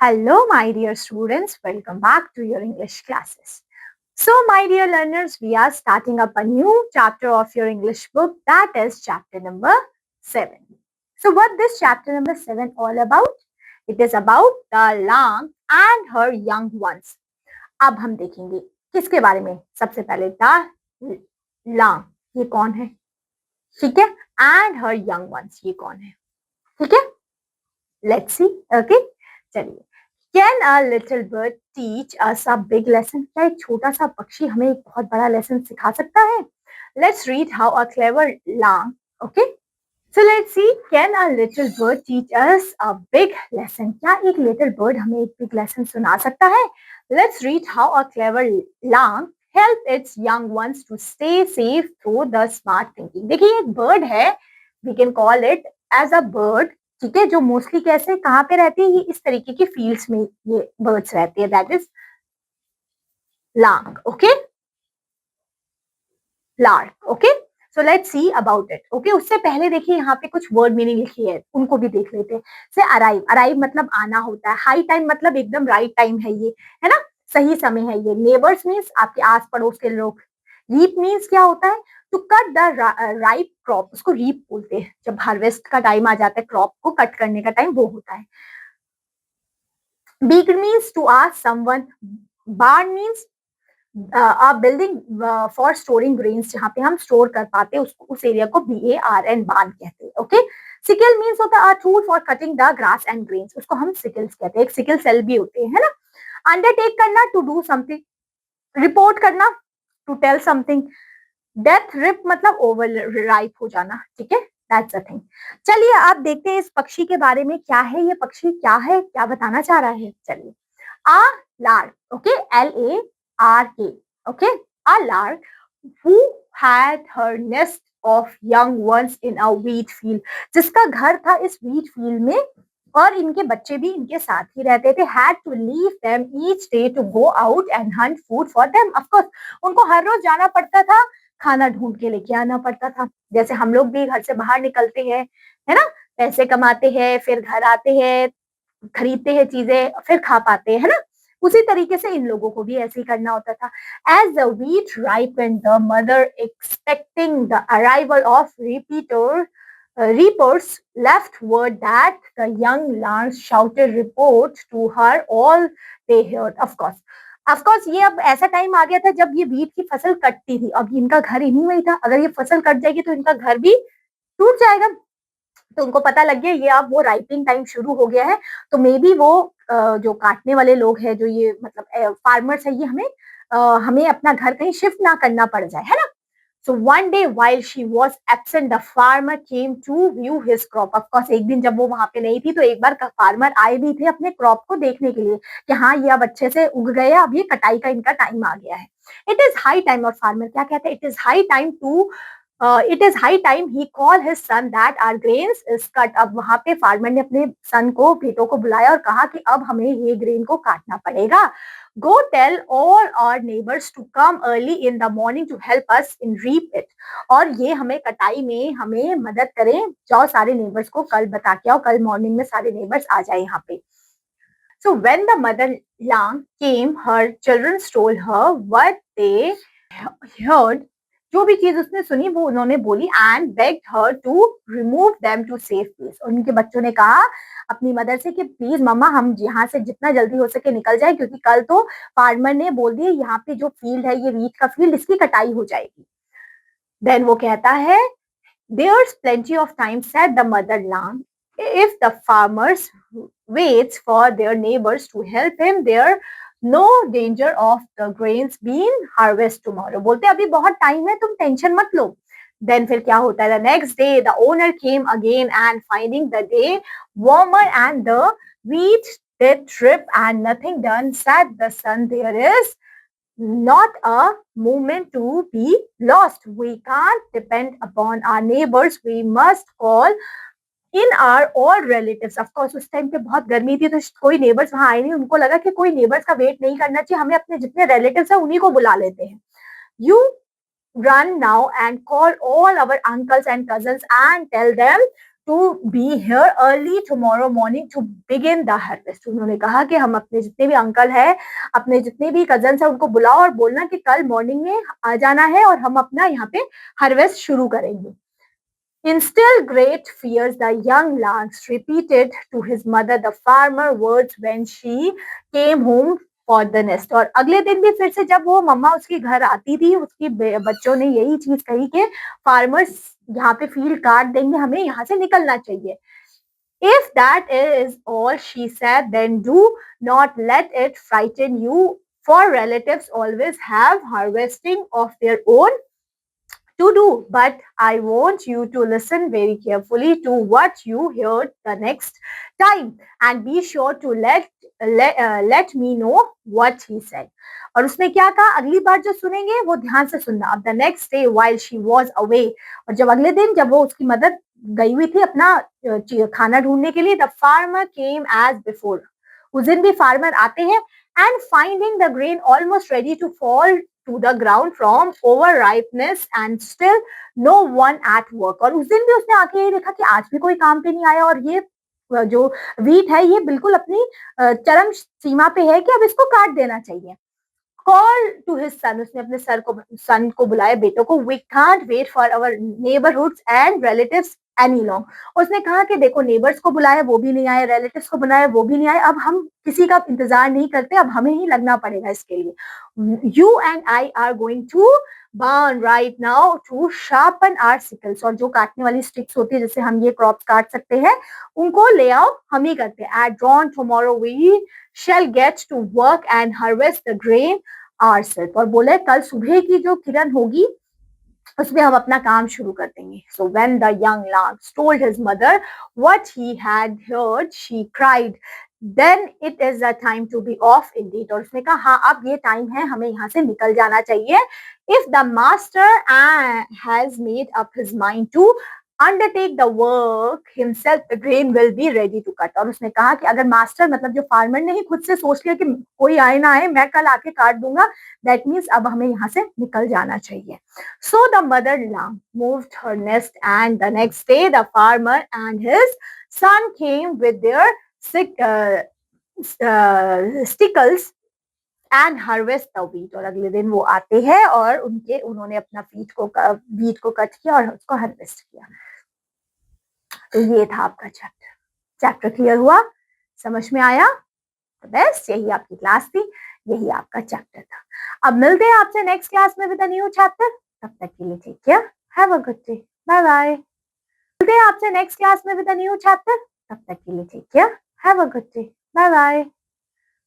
Hello, my dear students. Welcome back to your English classes. So, my dear learners, we are starting up a new chapter of your English book, that is chapter number 7. So, what this chapter number 7 all about? It is about the lamb and her young ones. अब हम देखेंगे किसके बारे में. सबसे पहले the lamb, ये कौन है? ठीक है. And her young ones, ये कौन है? ठीक है. Let's see. Okay. चलिए. Can a little bird teach us a big lesson? क्या एक छोटा सा पक्षी हमें एक बहुत बड़ा लेसन सिखा सकता है? Let's read how a clever lamb. Okay. So let's see. Can a little bird teach us a big lesson? क्या एक little bird हमें एक big lesson सुना सकता है? Let's read how a clever lamb help its young ones to stay safe through the smart thinking. देखिए एक bird है. We can call it as a bird. ठीक है, जो मोस्टली कैसे कहाँ पे रहती है, ये इस तरीके की फील्ड्स में ये बर्ड्स रहती है, that is lark. Okay, lark. Okay, so let's see about it. Okay, उससे पहले देखिए यहाँ पे कुछ वर्ड मीनिंग लिखी है, उनको भी देख लेते हैं. से अराइव, अराइव मतलब आना होता है. हाई टाइम मतलब एकदम राइट टाइम है, ये है ना, सही समय है ये. नेबर्स मीन्स आपके आस पड़ोस के लोग. रीप मीन्स क्या होता है? To cut the ripe crop, उसको रीप बोलते हैं. जब हार्वेस्ट का टाइम आ जाता है, क्रॉप को कट करने का टाइम वो होता है. Beaked means to ask someone. Barn means a building for storing grains, जहाँ पे हम स्टोर कर पाते हैं उसको, उस एरिया को BARN barn कहते हैं. ओके. सिकल मीन्स होता है a tool for cutting the grass and grains, उसको हम सिकल्स कहते हैं. एक सिकल सेल भी होते हैं, है ना. अंडरटेक करना, टू डू समथिंग. रिपोर्ट करना, to tell something. Dead ripe मतलब ओवर राइप हो जाना. ठीक है, दैट्स अ थिंग. चलिए आप देखते हैं इस पक्षी के बारे में, क्या है ये पक्षी, क्या है, क्या बताना चाह रहा है. चलिए. A lark. Okay, LARK. Okay, a lark who had her nest of young ones in a wheat field, जिसका घर था इस wheat field में और इनके बच्चे भी इनके साथ ही रहते थे. had to leave them each day to go out and hunt food for them. of course उनको हर रोज जाना पड़ता था, खाना ढूंढ के लेके आना पड़ता था. जैसे हम लोग भी घर से बाहर निकलते हैं, है ना, पैसे कमाते हैं, फिर घर आते हैं, खरीदते हैं चीजें, फिर खा पाते हैं, है ना. उसी तरीके से इन लोगों को भी ऐसे ही करना होता था. As the wheat ripened, the mother expecting the arrival of reapers left word that the young lambs shouted report to her all they heard. Of course ये अब ऐसा टाइम आ गया था जब ये wheat की फसल कटती थी. अब इनका घर इन्हीं में ही था. अगर ये फसल कट जाएगी तो इनका घर भी टूट जाएगा. तो उनको पता लग गया ये अब वो राइपिंग टाइम शुरू हो गया है. तो मे बी वो जो काटने वाले लोग हैं, जो ये मतलब फार्मर्स है, ये हमें अपना घर कहीं शिफ्ट ना करना पड़ जाए, है ना. So one day while she was absent, the farmer came to view his crop. Of course एक दिन जब वो वहां पे नहीं थी तो एक बार फार्मर आए भी थे अपने क्रॉप को देखने के लिए कि हाँ ये अब अच्छे से उग गए, अब ये कटाई का इनका टाइम आ गया है. इट इज हाई टाइम, और फार्मर क्या कहते हैं, it is high time to it is high time he call his son that our grains is cut. अब वहां पे फार्मर ने अपने सन को, बेटों को बुलाया और कहा कि अब हमें ये ग्रेन को काटना पड़ेगा. Go tell all our neighbors to come early in the morning to help us in reap it. और ये हमें कटाई में हमें मदद करें. जाओ सारे नेबर्स को कल बता के आओ, कल मॉर्निंग में सारे नेबर्स आ जाए यहाँ पे. So when the mother lamb came, her children told her what they heard. जो भी चीज उसने सुनी वो उन्होंने बोली. And begged her to remove them to safe place. और उनके बच्चों ने कहा अपनी मदर से कि प्लीज मम्मा हम यहाँ से जितना जल्दी हो सके निकल जाए, क्योंकि कल तो फार्मर ने बोल दिया यहाँ पे जो फील्ड है, ये वीट का फील्ड, इसकी कटाई हो जाएगी. देन वो कहता है there's plenty of time, said the mother lamb. If the farmers waits for their neighbors to help him, there no danger of the grains being harvested tomorrow. बोलते अभी बहुत टाइम है, तुम टेंशन मत लो. Then फिर क्या होता है, the next day the owner came again and finding the day warmer and the wheat did trip and nothing done, said the son, there is not a moment to be lost. We can't depend upon our neighbors. We must call in our all relatives. Of course उस time पे बहुत गर्मी थी तो कोई neighbours वहां आए नहीं. उनको लगा कि कोई नेबर्स का वेट नहीं करना चाहिए, हमें अपने जितने रिलेटिव्स हैं उन्हीं को बुला लेते हैं. You run now and call all our uncles and cousins and tell them to be here early tomorrow morning to begin the harvest. उन्होंने कहा कि हम अपने जितने भी अंकल हैं, अपने जितने भी कजन्स हैं, उनको बुलाओ और बोलना कि कल मॉर्निंग में आ जाना है और हम अपना यहाँ पे हार्वेस्ट शुरू करेंगे. In still great fears, the young Lance repeated to his mother the farmer words when she came home for the nest. और अगले दिन भी फिर से जब वो मम्मा उसके घर आती थी, उसकी बच्चों ने यही चीज कही कि फार्मर्स यहाँ पे फील्ड काट देंगे, हमें यहाँ से निकलना चाहिए. If that is all she said, then do not let it frighten you, for relatives always have harvesting of their own to do, but I want you to listen very carefully to what you hear the next time and be sure to let me know what he said. और उसने क्या कहा, अगली बार जो सुनेंगे वो ध्यान से सुनना. अब the next day while she was away, और जब अगले दिन जब वो उसकी मदद गई हुई थी अपना खाना ढूंढने के लिए, the farmer came as before. उस दिन भी फार्मर आते हैं and finding the grain almost ready to fall to the ground from overripeness and still no one at work. और उस दिन भी उसने आके ये देखा कि आज भी कोई काम पे नहीं आया और ये जो वीट है ये बिल्कुल अपनी चरम सीमा पे है कि अब इसको काट देना चाहिए. Call to his son, उसने अपने सन को बुलाया, बेटों को. We can't wait for our neighborhoods and relatives any long. उसने कहा कि देखो नेबर्स को बुलाया वो भी नहीं आए, रिलेटिव्स को बुलाया वो भी नहीं आए, अब हम किसी का इंतजार नहीं करते, अब हमें ही लगना पड़ेगा इसके लिए. You and I are going to burn right now to sharpen our sickles. और जो काटने वाली स्टिक्स होती है जिससे हम ये क्रॉप्स काट सकते हैं, उनको ले आओ, हम ही करते हैं. At dawn tomorrow we shall get to work and harvest the grain ourselves. और बोले कल सुबह की जो किरण होगी उसमें हम अपना काम शुरू कर देंगे. So when the young Lance told his mother what he had heard, she cried, then it is the time to be off indeed. और उसने कहा हाँ अब ये टाइम है, हमें यहाँ से निकल जाना चाहिए. If the master has made up his mind to undertake the work himself, the grain will be ready to cut. और उसने कहा कि अगर मास्टर मतलब जो फार्मर ने ही खुद से सोच लिया कि कोई आए ना आए मैं कल आके काट दूंगा, that means अब हमें यहाँ से निकल जाना चाहिए. So the mother lamb moved her nest and the next day the farmer and his son came with their stickles and harvest the wheat. और अगले दिन वो आते हैं और उन्होंने अपना वीट को कट किया और उसको हार्वेस्ट किया. तो ये था आपका चैप्टर क्लियर हुआ, समझ में आया? तो बेस्ट, यही आपकी क्लास थी, यही आपका चैप्टर था. अब मिलते हैं आपसे नेक्स्ट क्लास में विद अ न्यू चैप्टर. तब तक के लिए take care, have a good day, bye bye. मिलते हैं आपसे नेक्स्ट क्लास में विद अ न्यू चैप्टर. तब तक के लिए take care, have a good day, bye bye.